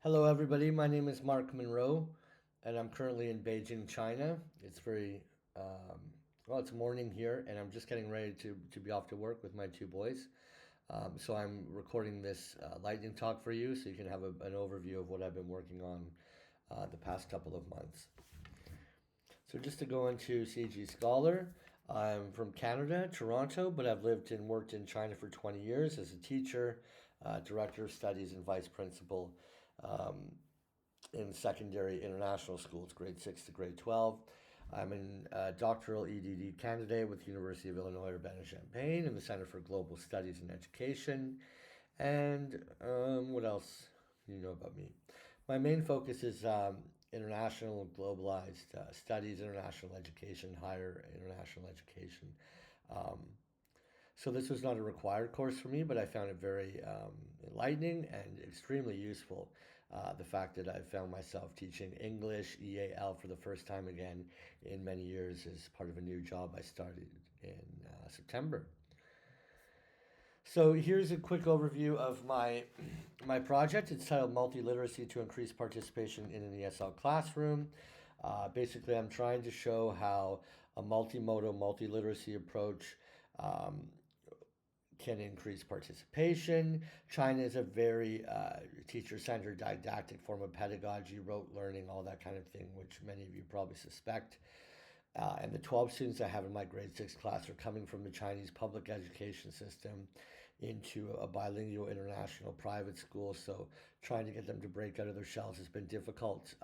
Hello, everybody. My name is Mark Monroe, and I'm currently in Beijing, China. It's it's morning here, and I'm just getting ready to be off to work with my two boys. So I'm recording this lightning talk for you so you can have an overview of what I've been working on the past couple of months. So just to go into CG Scholar, I'm from Canada, Toronto, but I've lived and worked in China for 20 years as a teacher, director of studies, and vice principal in secondary international schools, grade 6 to grade 12. I'm a doctoral EDD candidate with the University of Illinois Urbana-Champaign in the Center for Global Studies and Education. And what else do you know about me? My main focus is international globalized studies, international education, higher international education. Um, so this was not a required course for me, but I found it very enlightening and extremely useful. The fact that I found myself teaching English, EAL for the first time again in many years is part of a new job I started in September. So here's a quick overview of my project. It's titled Multiliteracy to Increase Participation in an ESL Classroom. Basically, I'm trying to show how a multimodal multiliteracy approach can increase participation. China is a very teacher-centered didactic form of pedagogy, rote learning, all that kind of thing, which many of you probably suspect. And the 12 students I have in my grade 6 class are coming from the Chinese public education system into a bilingual international private school. So trying to get them to break out of their shells has been difficult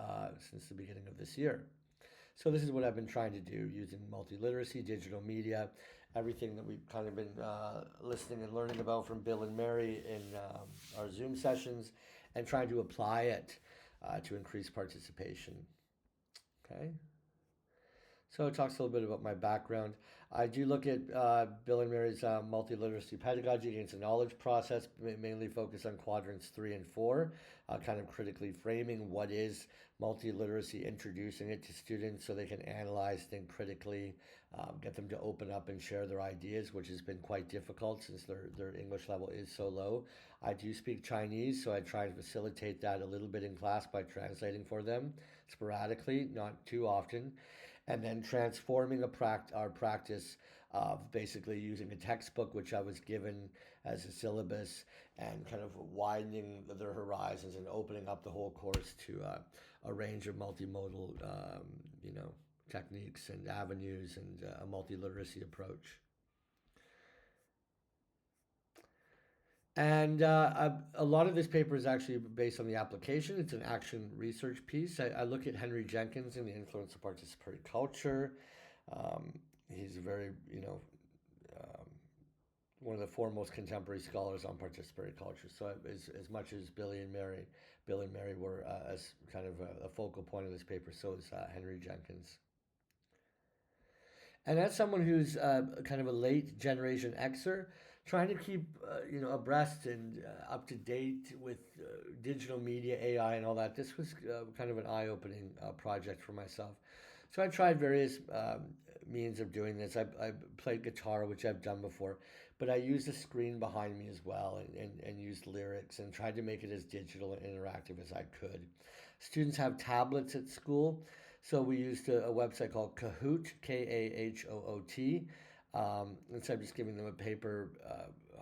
since the beginning of this year. So this is what I've been trying to do using multiliteracy, digital media, everything that we've kind of been listening and learning about from Bill and Mary in our Zoom sessions, and trying to apply it to increase participation. Okay. So it talks a little bit about my background. I do look at Bill and Mary's multiliteracy pedagogy against the knowledge process, mainly focused on quadrants 3 and 4, kind of critically framing what is multiliteracy, introducing it to students so they can analyze, think critically, get them to open up and share their ideas, which has been quite difficult since their English level is so low. I do speak Chinese, so I try to facilitate that a little bit in class by translating for them sporadically, not too often, and then transforming our practice of basically using a textbook which I was given as a syllabus and kind of widening their horizons and opening up the whole course to a range of multimodal, techniques and avenues and a multiliteracy approach. And a lot of this paper is actually based on the application. It's an action research piece. I look at Henry Jenkins and the influence of participatory culture. He's a very, um, one of the foremost contemporary scholars on participatory culture. So as much as Bill and Mary were as kind of a focal point of this paper, so is Henry Jenkins. And as someone who's kind of a late generation Xer, trying to keep abreast and up to date with digital media, AI, and all that, this was kind of an eye-opening project for myself. So I tried various means of doing this. I played guitar, which I've done before, but I used a screen behind me as well and used lyrics and tried to make it as digital and interactive as I could. Students have tablets at school, so we used a website called Kahoot, Kahoot. Instead of just giving them a paper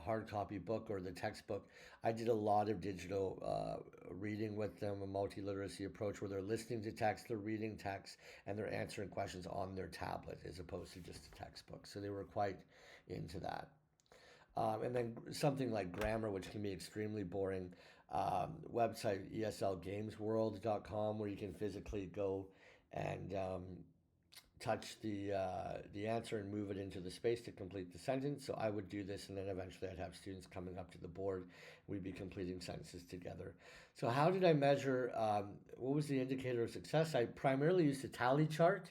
hard copy book or the textbook, I did a lot of digital reading with them, a multiliteracy approach where they're listening to text, they're reading text, and they're answering questions on their tablet as opposed to just a textbook. So they were quite into that. And then something like grammar, which can be extremely boring. Website eslgamesworld.com, where you can physically go and touch the answer and move it into the space to complete the sentence. So I would do this, and then eventually I'd have students coming up to the board. We'd be completing sentences together. So how did I measure? What was the indicator of success? I primarily used a tally chart.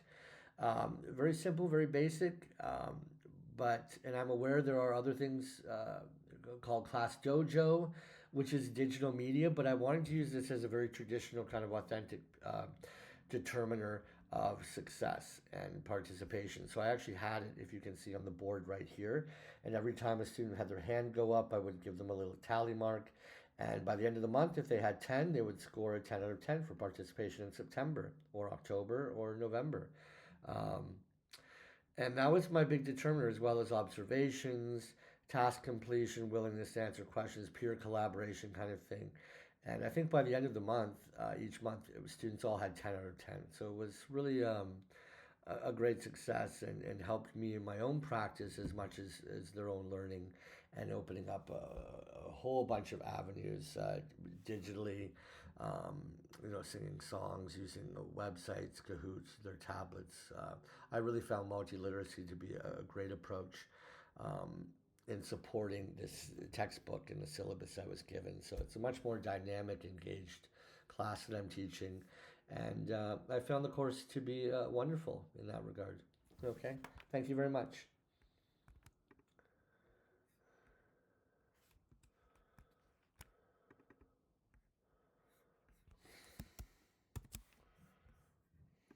Very simple, very basic. And I'm aware there are other things called Class Dojo, which is digital media, but I wanted to use this as a very traditional kind of authentic determiner of success and participation. So I actually had it, if you can see on the board right here, and every time a student had their hand go up, I would give them a little tally mark, And by the end of the month, if they had 10, they would score a 10 out of 10 for participation in September or October or November. Um, and that was my big determiner, as well as observations, task completion, willingness to answer questions, peer collaboration kind of thing. And I think by the end of the month, each month, students all had 10 out of 10. So it was really a great success, and helped me in my own practice as much as their own learning, and opening up a whole bunch of avenues digitally, um, singing songs, using websites, Kahoots, their tablets. I really found multiliteracy to be a great approach um, in supporting this textbook and the syllabus I was given. So it's a much more dynamic, engaged class that I'm teaching, and I found the course to be wonderful in that regard. Okay, thank you very much.